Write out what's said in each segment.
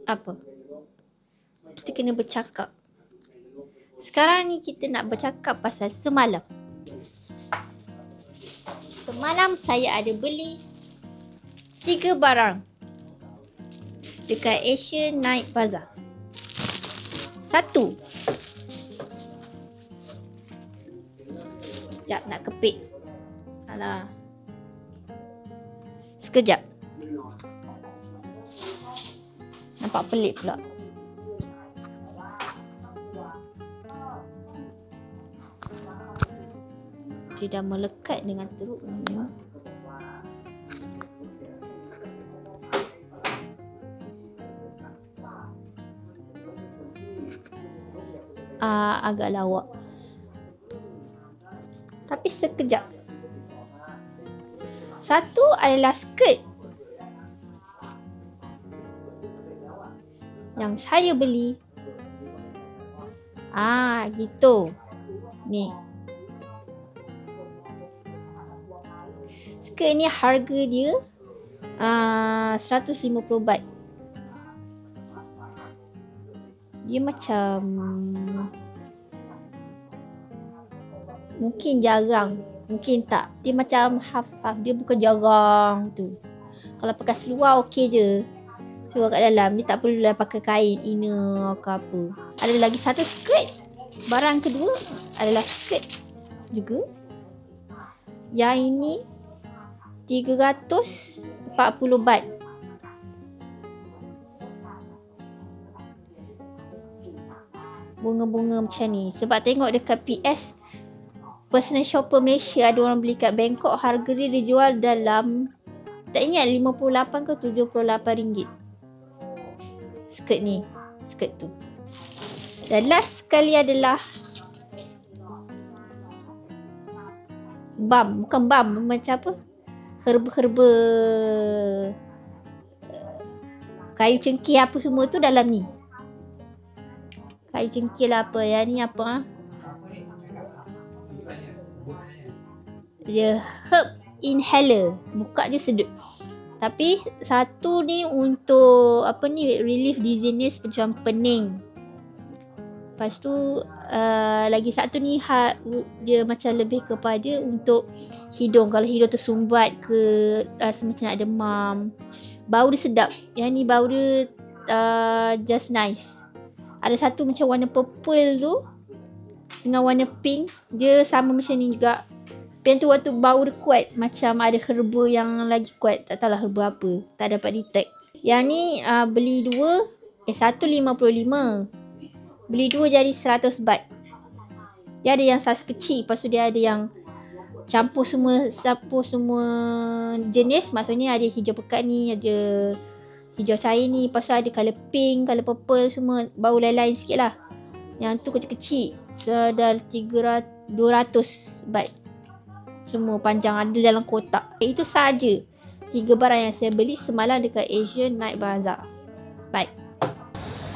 apa? Kita kena bercakap. Sekarang ni kita nak bercakap pasal semalam. Semalam saya ada beli 3 barang dekat Asian Night Bazaar. 1. Sekejap nak kepit. Alah. Sekejap. Nampak pelik pula. Dia dah melekat dengan teruknya. Agak lawak. Tapi sekejap. 1 adalah skirt yang saya beli. Gitu. Ni. Skirt ni harga dia 150 baht. Dia macam mungkin jarang, mungkin tak. Dia macam half-half. Dia bukan jarang tu. Kalau pakai seluar okey je. Seluar kat dalam. Dia tak perlulah pakai kain inner ke apa. Ada lagi satu skirt. Barang kedua adalah skirt juga. Yang ini 340 baht. Bunga-bunga macam ni. Sebab tengok dekat PS Personal Shopper Malaysia, ada orang beli kat Bangkok, harga dia dijual dalam, tak ingat 58 ke 78 ringgit. Skirt ni, skirt tu. Dan last sekali adalah balm, bukan balm, macam apa? Herba-herba, kayu cengkeh apa semua tu dalam ni. Kayu cengkeh lah apa, yang ni apa? Dia herb inhaler. Buka je sedut. Tapi satu ni untuk apa ni, relief dizziness macam pening. Lepas tu lagi satu ni dia macam lebih kepada untuk hidung. Kalau hidung tersumbat ke, rasa macam nak demam. Bau dia sedap. Yang ni bau dia just nice. Ada satu macam warna purple tu dengan warna pink. Dia sama macam ni juga. Pen tu waktu bau dia kuat, macam ada herba yang lagi kuat. Tak tahulah herba apa, tak dapat detect. Yang ni beli 2, 1.55. Beli 2 jadi 100 baht. Dia ada yang saiz kecil, lepas tu dia ada yang campur semua jenis. Maksudnya ada hijau pekat ni, ada hijau cair ni, lepas tu ada colour pink, colour purple, semua bau lain-lain sikit lah. Yang tu kecil-kecil, dah 200 baht. Semua panjang, ada dalam kotak. Itu saja 3 barang yang saya beli semalam dekat Asian Night Bazaar. Bye.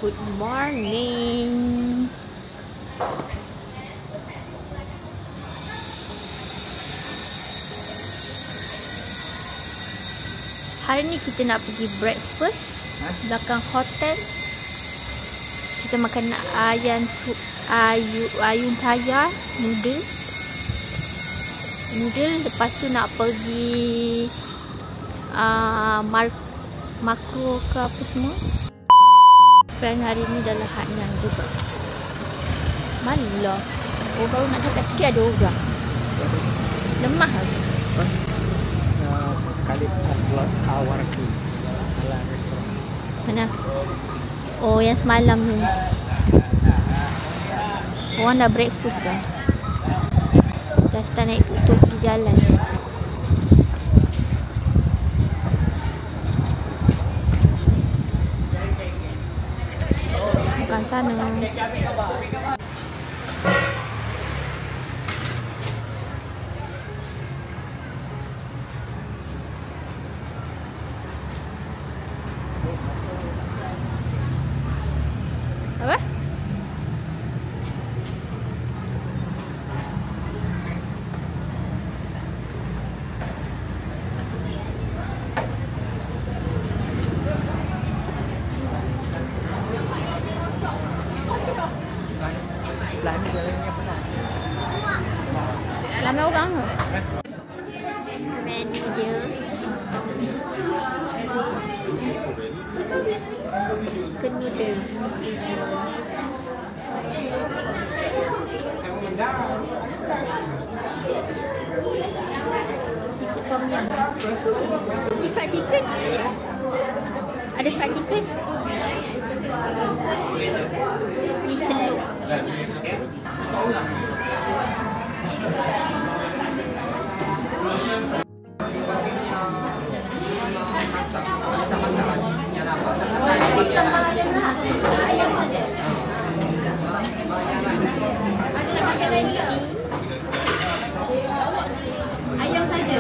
Good morning. Hari ni kita nak pergi breakfast belakang hotel. Kita makan ayun tayar noodle. Lepas tu nak pergi makro ke apa semua. Plan hari ni adalah Hainan juga. Malah baru nak cakap sikit ada orang. Lemah lagi. Kali upload awar ki ala restoran. Mana? Oh, yang semalam tu. Orang dah breakfast dah. Dah start naik kutu pergi jalan. Makan sana. Apa? Chicken noodle. Seafood tom yum. Ni fried chicken. Ada fried chicken. Ni celup. Ayam saja. Ayam saja.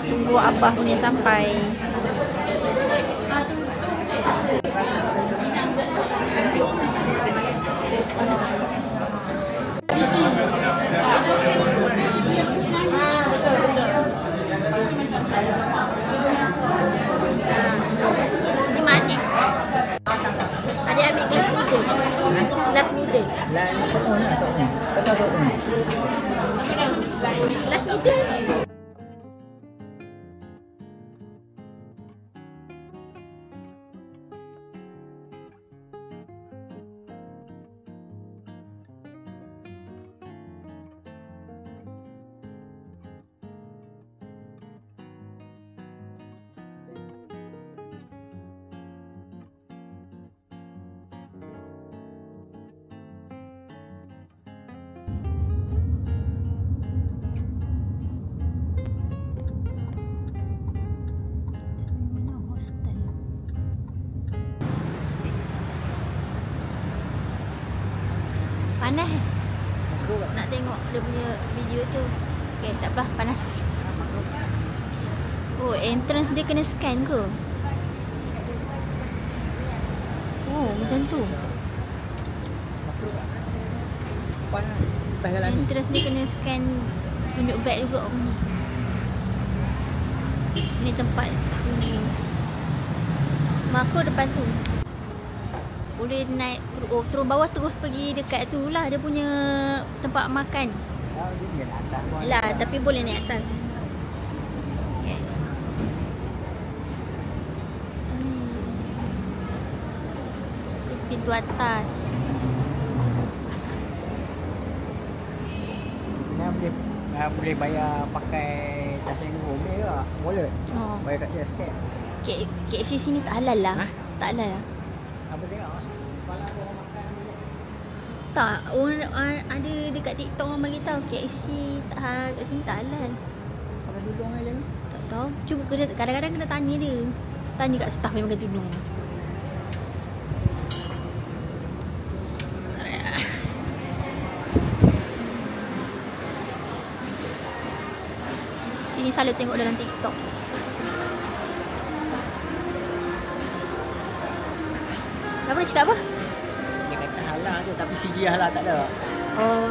Tunggu abah punya sampai. Ni manis. Ada ambil gelas noodle. Gelas noodle. Lah, soon lah, soon. Kata soon. Gelas noodle. Panas. Nak tengok dia punya video tu. Okay, tak apalah, panas. Oh, entrance dia kena scan ke? Oh, macam tu. Entrance dia kena scan, tunjuk beg juga. Ni tempat tunggu. Makro depan tu. Boleh naik, turun bawah terus pergi dekat tu lah, dia punya tempat makan. Lah, tapi boleh naik atas. Okay. Sini. Pintu atas. Boleh bayar pakai Dasar boleh ke? Wallet. Oh. Bayar kat saya sikit. KFC sini tak halal lah. Ha? Tak halal lah. Apa tengok? Semalam orang makan je. Tak, orang ada dekat TikTok orang bagi tahu KFC tak kat sini tak halal. Pakai tudung aja ni. Tak tahu. Cuba kadang-kadang kena tanya dia. Tanya kat staff yang pakai tudung. Ini selalu tengok dalam TikTok. Apa dia cakap apa? Dia kata halal tu tapi CG halal tak ada. Oh.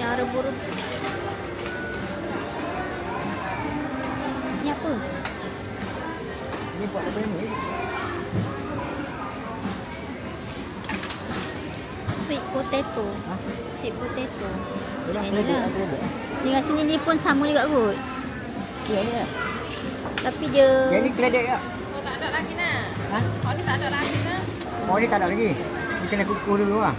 Yang rebus-rebus. Ni apa? Ni buat apa ni? Sweet potato. Ha? Sweet potato. Yalah, Yang ni lah. Ni rasanya ni pun sama juga kot. Ya ni. Tapi dia Yang ni keledek tak? Oh, tak ada lagi nak. Ha? Oh, ni tak ada lagi nak. Oh ni tak ada lagi. Ni kena kukuh dulu lah.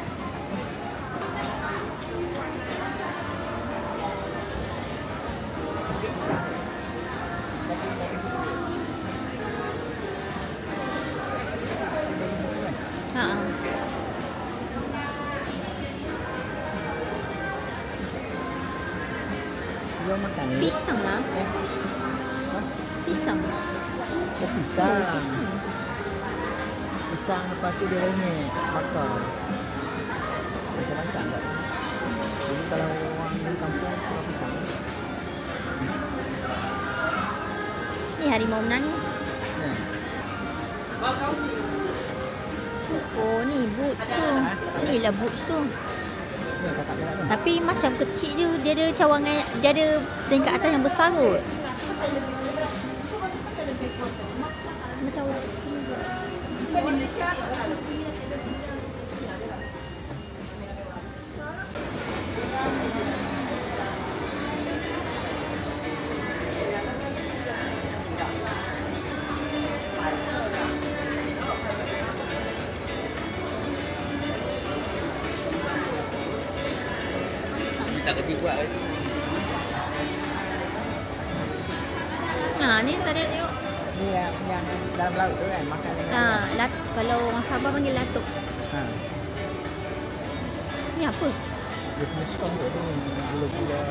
Ha. Dia makan ni. Pisang lah. Ha? Pisang. Oh, pisang. Pisang lepas tu dia renyek, bakar. Macam-macam tak? Jadi kalau orang di kampung suka pisang. Ni harimau menangis. Ya. Oh ni boots tu. Ni lah boots tu. Ya, kakak cakap tu. Tapi macam kecil je, dia ada cawangan, dia ada tingkat atas yang besar kot. Macam Tak kerti buat lagi. ni tadi tengok. Ni yang dalam laut tu kan, makan dengan Kalau orang Sabah panggil latuk. ha. Ni apa? Dia punya skong tu gula-gula.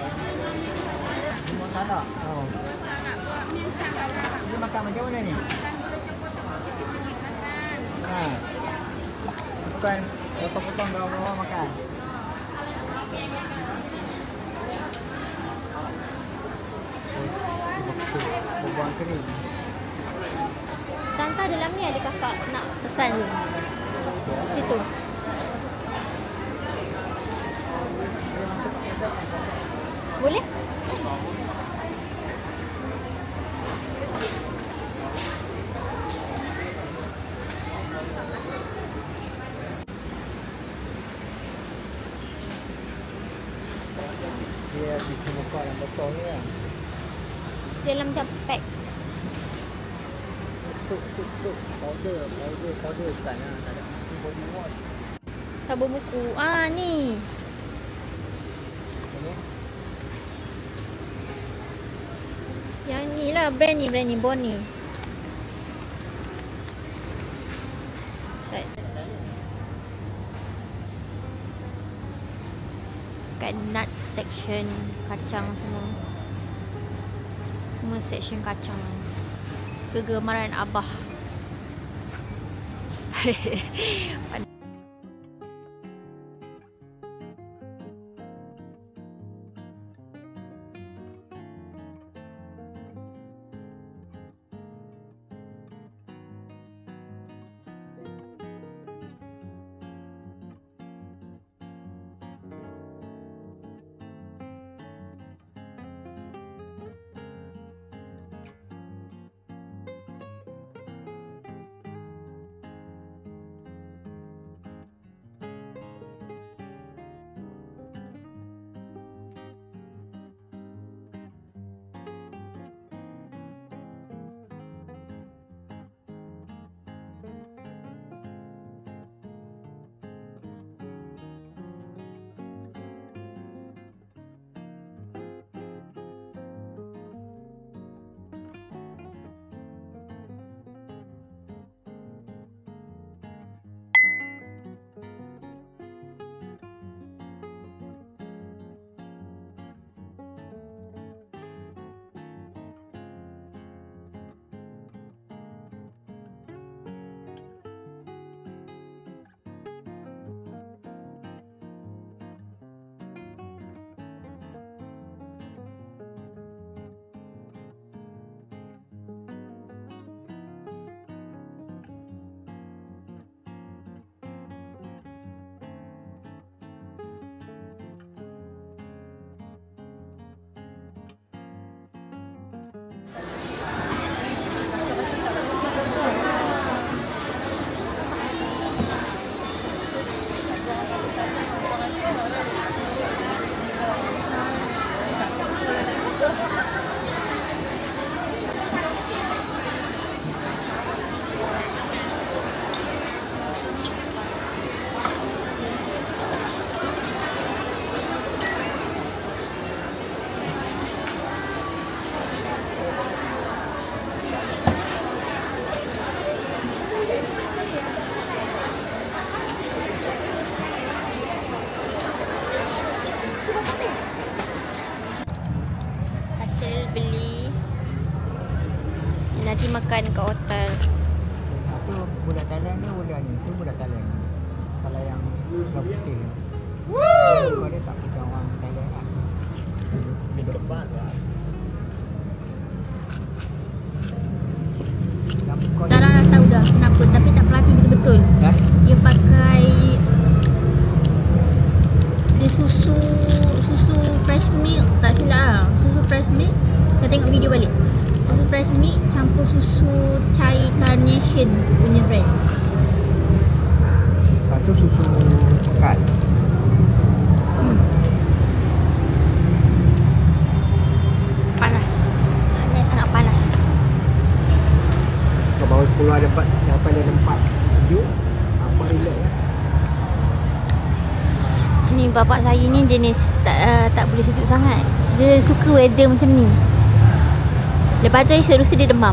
Semua salah. Oh. Ni makan macam mana ni? Ha. Bukan potong-potong bawah makan. Buang kering. Tangka dalam ni ada kakak nak pesan situ. Boleh? Dia cuma kau yang betul ni kan. Dalam macam pack. Sup powder bukan lah, tak ada body wash. Sabun buku. Ni. Ini Yang ni lah brand ni Bonnie. Set. Kat nut section kacang semua. Semua section kacang. Kegemaran Abah. Nanti makan kat hotel. Itu budak Thailand ni budaknya. Itu budak Thailand. Kalau yang sebelah putih. Kau dia tak macam orang Thailand lah. Dia berdebat lah. Tara dah tahu dah kenapa, tapi tak perhati betul-betul. Ya? Dia pakai, dia susu fresh milk, tak silap lah. Susu fresh milk. Kita tengok video balik. Susu fresh milk campur susu chai carnation punya brand. Lepas tu susu pekat. Panas. Ini sangat panas. Kau baru keluar dapat daripada tempat sejuk. Apa relax lah. Ni bapak saya ni jenis tak boleh sejuk sangat. Dia suka weather macam ni. Lepas tu esok dia demam.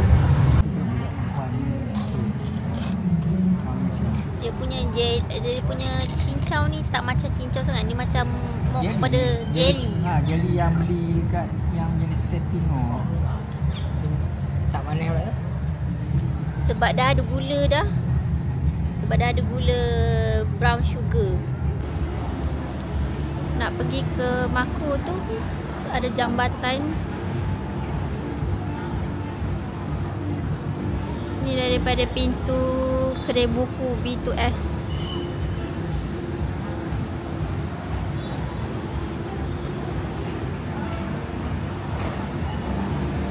Dia punya cincau ni tak macam cincau sangat. Ni macam mau pada jelly. Jelly yang beli dekat yang jenis setting tu. Tak manis pula tu. Sebab dah ada gula dah. Sebab dah ada gula brown sugar. Nak pergi ke Makro tu ada jambatan. Ni daripada pintu kedai buku B2S.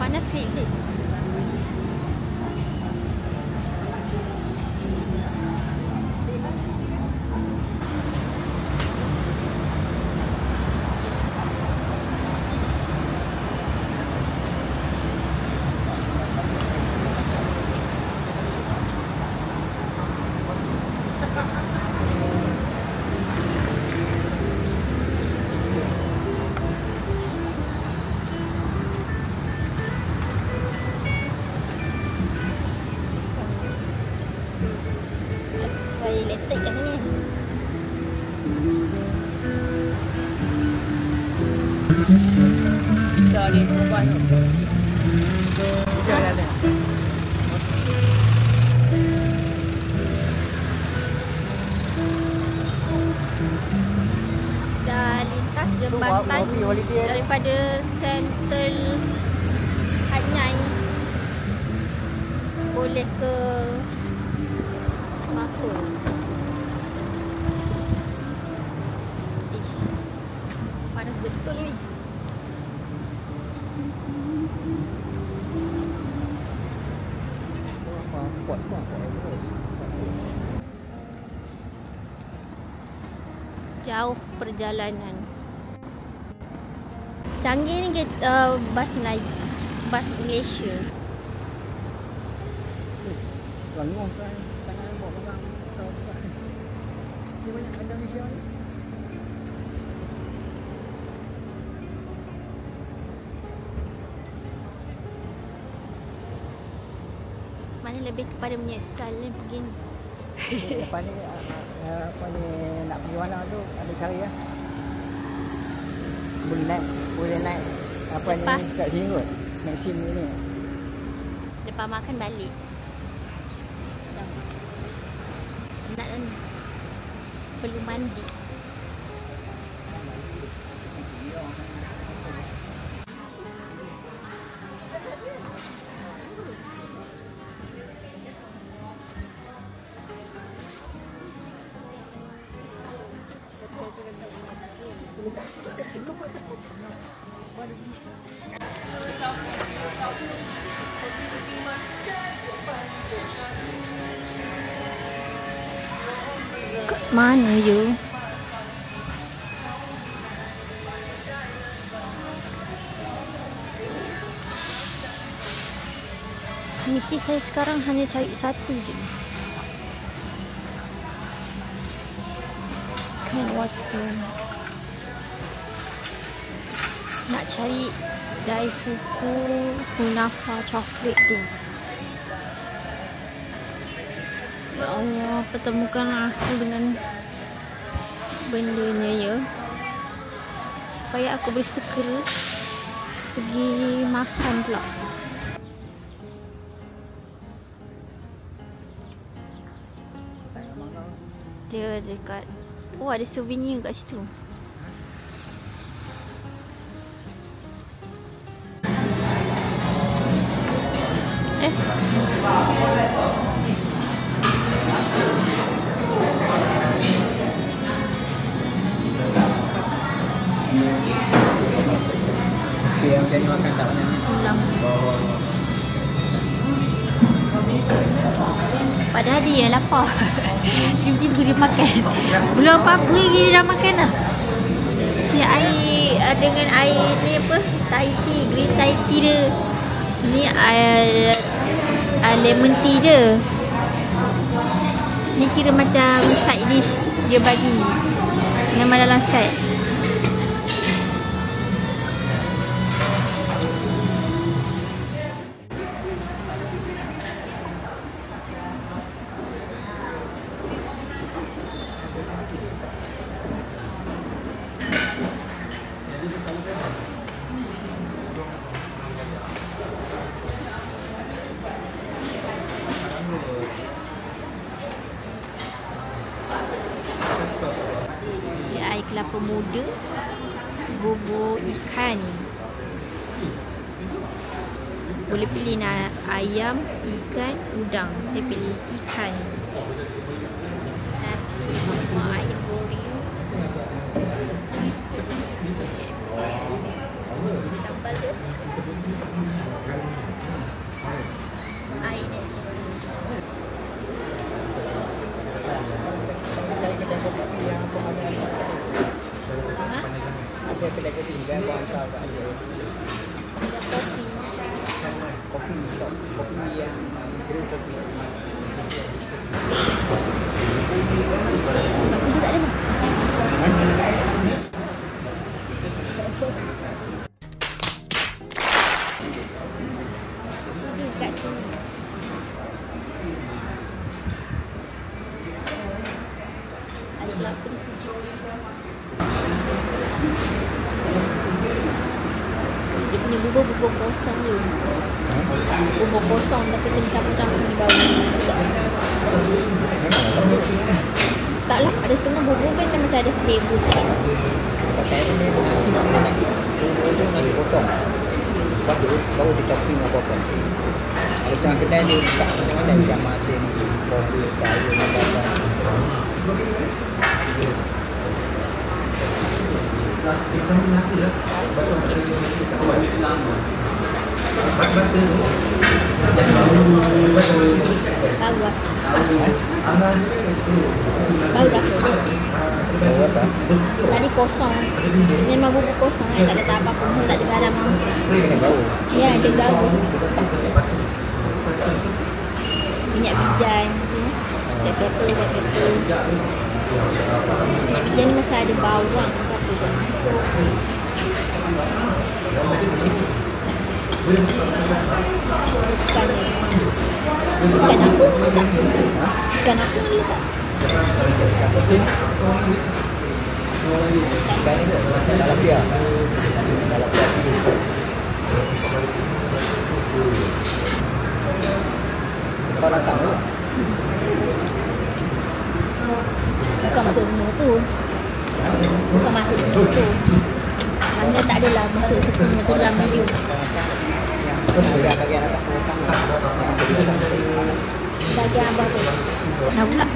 Panas sikit. Elektrik kat sini. Dah ni berubah tu. Dah ada. Dah lintas jambatan daripada Sentul Hanyai boleh ke Makro. Panas betul ni. Jauh perjalanan. Canggih ni bas Melayu, bas Malaysia. Languh kan. Tangan bawa pegang. Dia banyak ada Malaysia ni. Mana lebih kepada menyesal ni pergi ni. Lepas ni nak pergi mana tu ada cari lah. Boleh naik apa lepas ni kat sini kot. Naik sini ni. Lepas makan balik. Nak ni. Perlu mandi. Mana you? Misi saya sekarang hanya cari satu je. Can water. Nak cari Daifuku kunafa coklat tu. Ya Allah, pertemukan aku dengan bendanya ya. Supaya aku boleh segera pergi makan pula. Dia dekat. Oh, ada souvenir kat situ. Jadi makan tak banyak. Pulang. Padahal dia yang lapar. Tiba-tiba dia makan. Belum apa-apa lagi dia dah makan dah. Si air dengan air ni apa? Thai tea, green Thai tea dia. Ni lemon tea je. Ni kira macam side dish dia bagi. Memang dalam set. Air kelapa muda, bubur ikan. Boleh pilih nak ayam, ikan, udang. Saya pilih ikan. Nasi lemak ayam goreng. Sambal dia. Air ni. Ada kedai kopi kan buat hantar kat dia. Kopi shop, kopi yang brew kopi. Tak suka tak ada. Kat sini. Ada kelapa di sini. Dia punya bubur kosong je. Bubur kosong tapi kena campur-campur di bawah. Taklah, ada setengah bubur kan macam ada flavor. Pakai ni nasi nasi potong. Lepas tu baru dia topping apa-apa. Kalau tengah kedai dia tak macam-macam ikan masin, kopi, sayur, apa-apa. Baru rasa. Tadi kosong. Memang bubur kosong tak ada apa-apa pun, tak ada garam. Kena bau. Ya, ada garam. Minyak bijan tu. Black pepper. Minyak bijan ni macam ada bawang ke apa tu. Ikan apa ni tak? Ikan apa ni tak? Ikan ni tu, dalam pia. Dalam pia. Kau datang ke? Bukan masuk semua tu. Bukan masuk semua tu. Mana tak adalah masuk semua tu dalam video. Bagian atas potong. Bagian abah tu. Nak pula.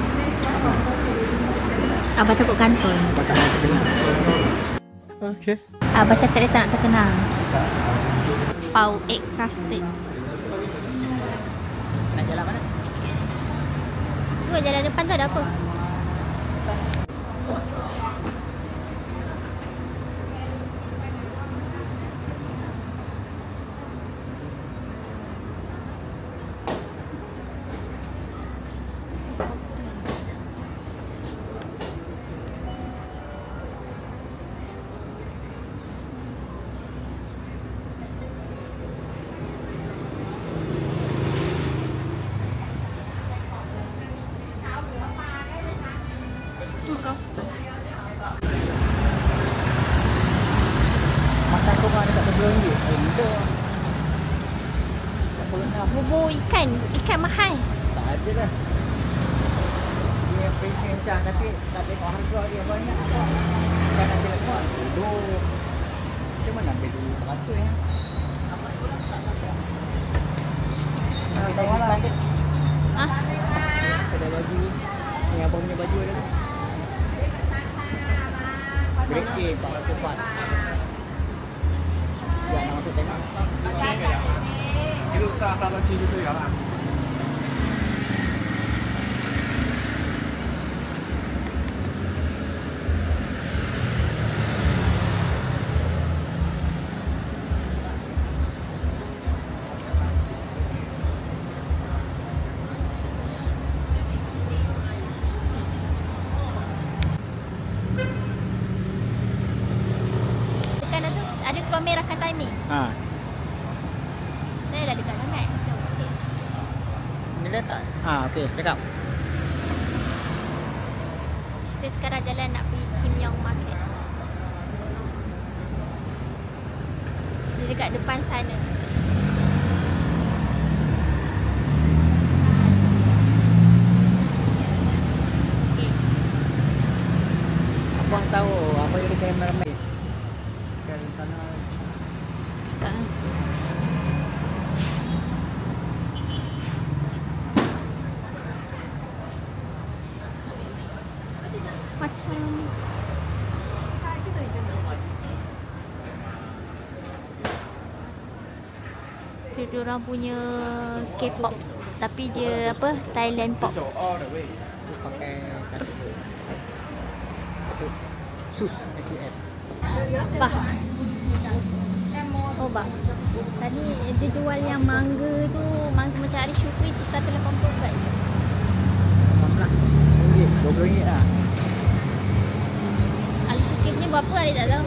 Abah takut kantor. Okey. Abah cakap dia tak nak terkenal. Pau egg custard. Nak jalan mana? Tu jalan depan tu ada apa? Makan tu kan dekat RM10. Mudah. Bubur ikan mahal. Tak ada lah. Dia premium macam tapi tak tengok harga dia banyak. Kan ada lemak duduk. Dia mana ambil dulu 100 ya. Kita malam ke? Ha? Ada baju. Ni abang punya baju ada tu. Break 4 cepat. Ya, nama tu masuk tengok. Tekan tu ada keluar merah kan timing. Ha. Saya dah dekat sangat. Okey. Ni dah tak? Ha, okey, cakap. Kita sekarang jalan nak pergi Kim Yong Market. Dia dekat depan sana. Okey. Abang tahu apa yang dia kena ramai. Dari sana. Tak. Macam tu diorang punya K-pop tapi dia apa Thailand pop. Tu pakai kasut tu. Kasut sus SUS. Bah. Oh bah. Tadi dia jual yang mangga tu, mangga macam Ari Syukri tu 180 baht. Lah. RM20 lah. Ali Syukri punya berapa Ari tak tahu.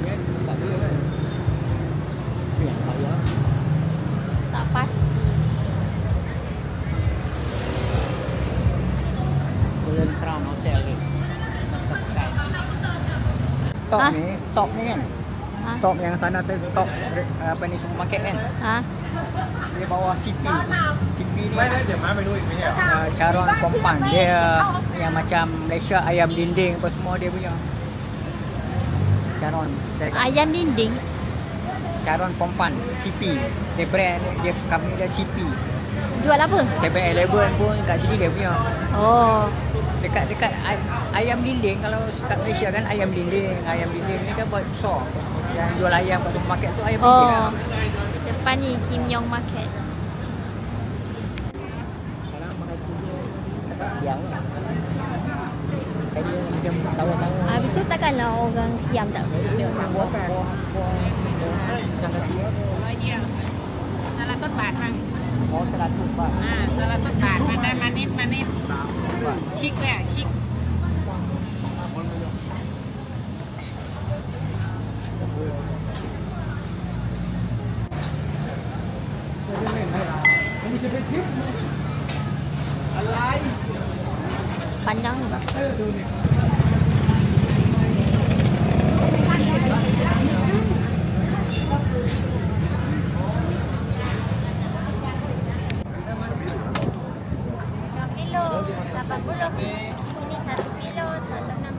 Ya, tak boleh kan. Ya, tak ya. Tak pasti. Golden Crown Hotel tu. Tak pakai. Top Ah? ni kan. Ha? Top yang sana tu top apa ni supermarket kan. Ha? Dia bawa CP. CP ni Caron Kompan. Dia yang macam Malaysia ayam dinding apa semua dia punya. Caron. Ayam dinding. Caron Kompan. CP. Dia brand dia company dia CP. Jual apa? 7-Eleven pun kat sini dia punya. Oh. Dekat ayam dinding kalau kat Malaysia kan ayam dinding. Ayam dinding ni kan buat besar. Yang jual ayam kat supermarket tu ayam dinding lah. Oh. Depan ni Kim Yong Market. Sekarang makan tidur tak siang lah. Tadi macam tawa-tawa. Ah betul takkanlah orang siam tak? Dia buah pisang kaki. Salah tốt bạc mà. Oh 100 baht. Salah tốt bạc mà đây manit. Chic nè, chic. Panjang ni. Kilo 80. Ini 1 kilo 160.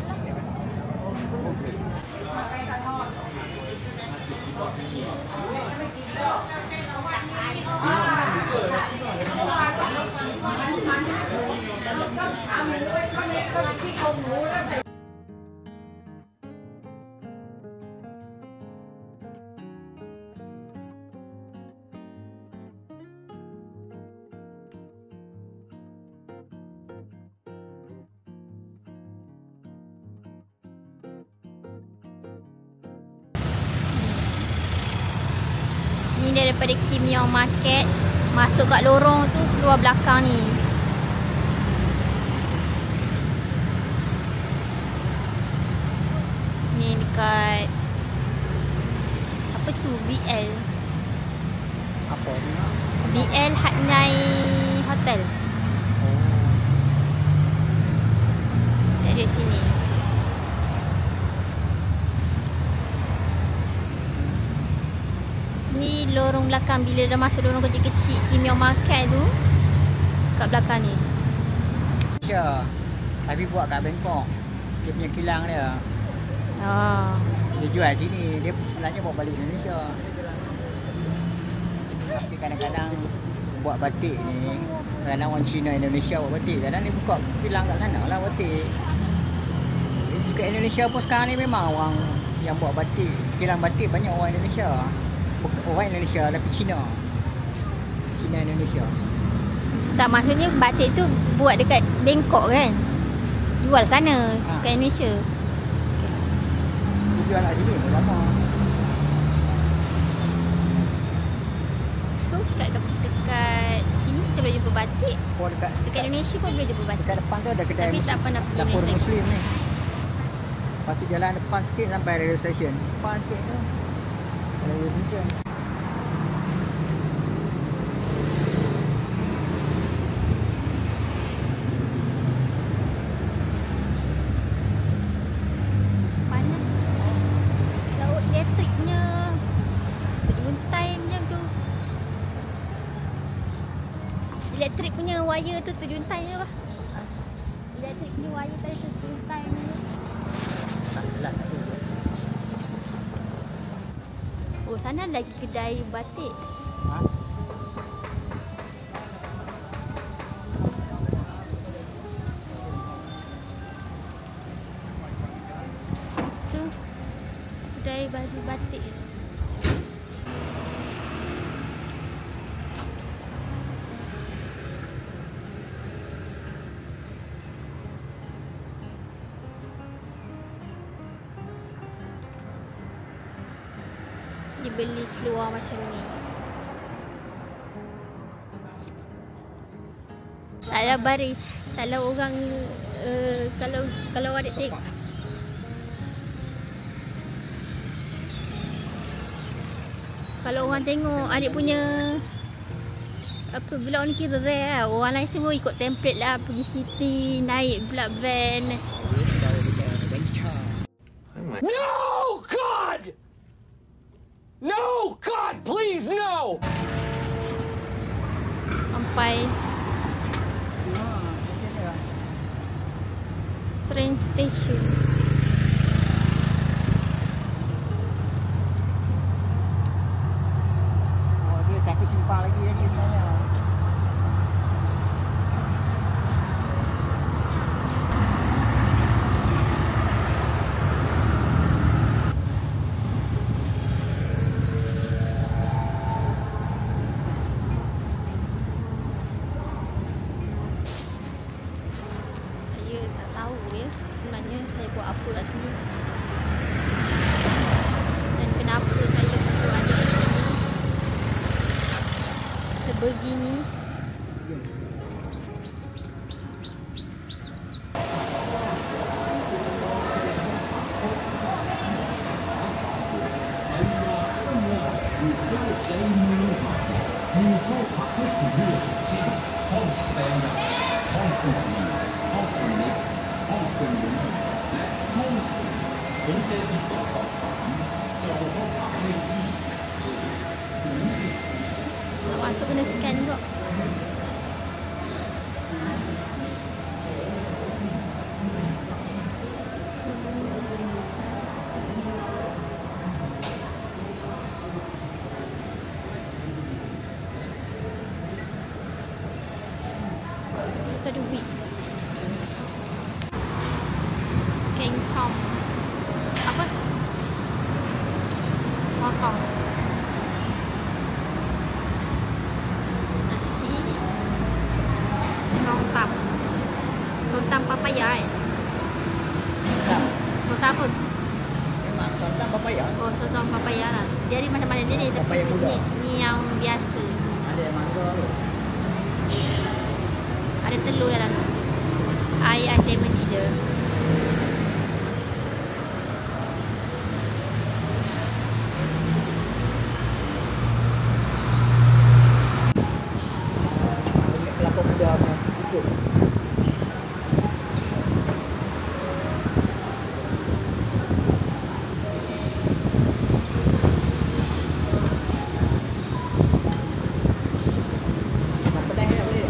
Ni daripada Kim Yong Market. Masuk kat lorong tu, keluar belakang ni. Ni dekat apa tu? BL. Apa ni? BL Hatnai Hotel. Dari sini. Ni lorong belakang. Bila dah masuk lorong kecil-kecil Kim Yong Market tu, kat belakang ni. Malaysia. Tapi buat kat Bangkok. Dia punya kilang dia. Ah. Dia jual sini. Dia sebenarnya bawa balik Indonesia. Tapi kadang-kadang buat batik ni, kadang orang Cina Indonesia buat batik. Kadang dia buka kilang kat sana lah batik. Dekat Indonesia pun sekarang ni memang orang yang buat batik. Kilang batik banyak orang Indonesia. Orang Indonesia tapi Cina. Cina Indonesia. Tak, maksudnya batik tu buat dekat Bangkok kan? Jual sana, kat Indonesia. Dia jual kat sini pun sama. So dekat sini kita boleh jumpa batik. Oh, dekat Indonesia pun boleh jumpa batik. dekat depan tu ada kedai Tapi tak pernah pergi dapur Indonesia. Muslim ni. Lepas tu jalan depan sikit sampai radio station. Depan sikit tu. Radio station. Panas. Laut elektriknya terjuntai macam tu. Elektrik punya wire tu terjuntai ke apa? Elektrik punya wire tadi terjuntai ni. Tak jelas tak tu. Oh, sana lagi kedai batik. Ha? Tu kedai baju batik. Dibeli seluar macam ni. Taklah baris. Taklah orang kalau adik tengok. Kalau orang tengok adik punya apa vlog ni kira rare lah. Orang lain semua ikut template lah, pergi city, naik pula van. No, God! No, God, please, no! Sampai train station. Oh, dia satu simpang lagi tadi sebenarnya. Saya tak tahu ya sebenarnya saya buat apa kat sini dan kenapa saya perlu ada di sini sebegini. Nak masuk kena scan juga. Kita duit. Keng som. Apa? Motong. Nasi. Sontam. Sontam papaya eh? Tak. Sontam apa? Memang sontam papaya. Oh, sontam papaya lah. Dia ada mana-mana dia ni. Papaya Tapi muda. ni yang biasa. Ada yang mangga tu. Ada telur dalam tu. Air lemon ginger. Ada kelapa muda punya ikut. Apa dah boleh?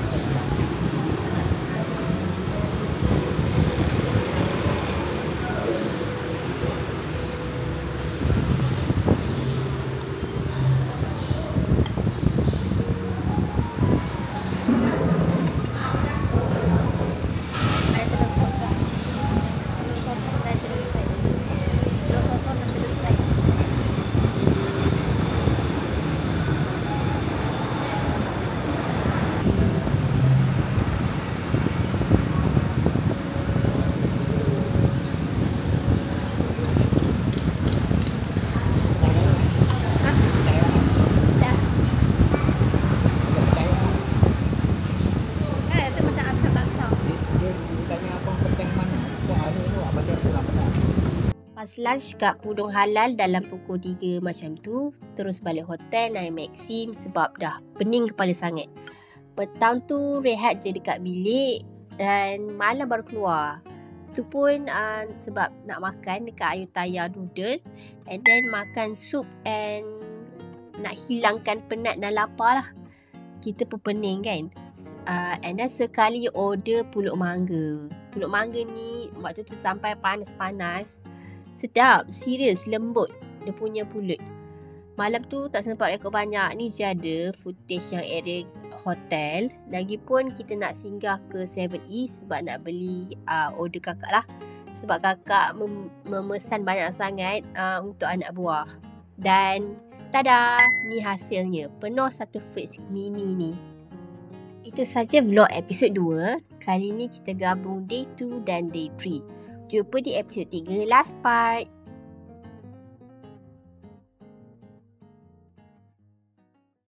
Lepas lunch kat Pudong Halal dalam pukul 3 macam tu. Terus balik hotel naik Maxim sebab dah pening kepala sangat. Petang tu rehat je dekat bilik dan malam baru keluar. Itu pun sebab nak makan dekat Ayutthaya Noodle and then makan sup and nak hilangkan penat dan lapar lah. Kita pun pening kan. And then sekali order pulut mangga. Pulut mangga ni waktu tu sampai panas-panas. Sedap, serius, lembut dia punya pulut. Malam tu tak sempat rekod banyak. Ni je ada footage yang area hotel. Lagipun kita nak singgah ke 7E sebab nak beli order kakak lah. Sebab kakak memesan banyak sangat untuk anak buah. Dan tada, ni hasilnya. Penuh satu fridge mini ni. Itu saja vlog episod 2. Kali ni kita gabung day 2 dan day 3. Jumpa di episod 3 last part.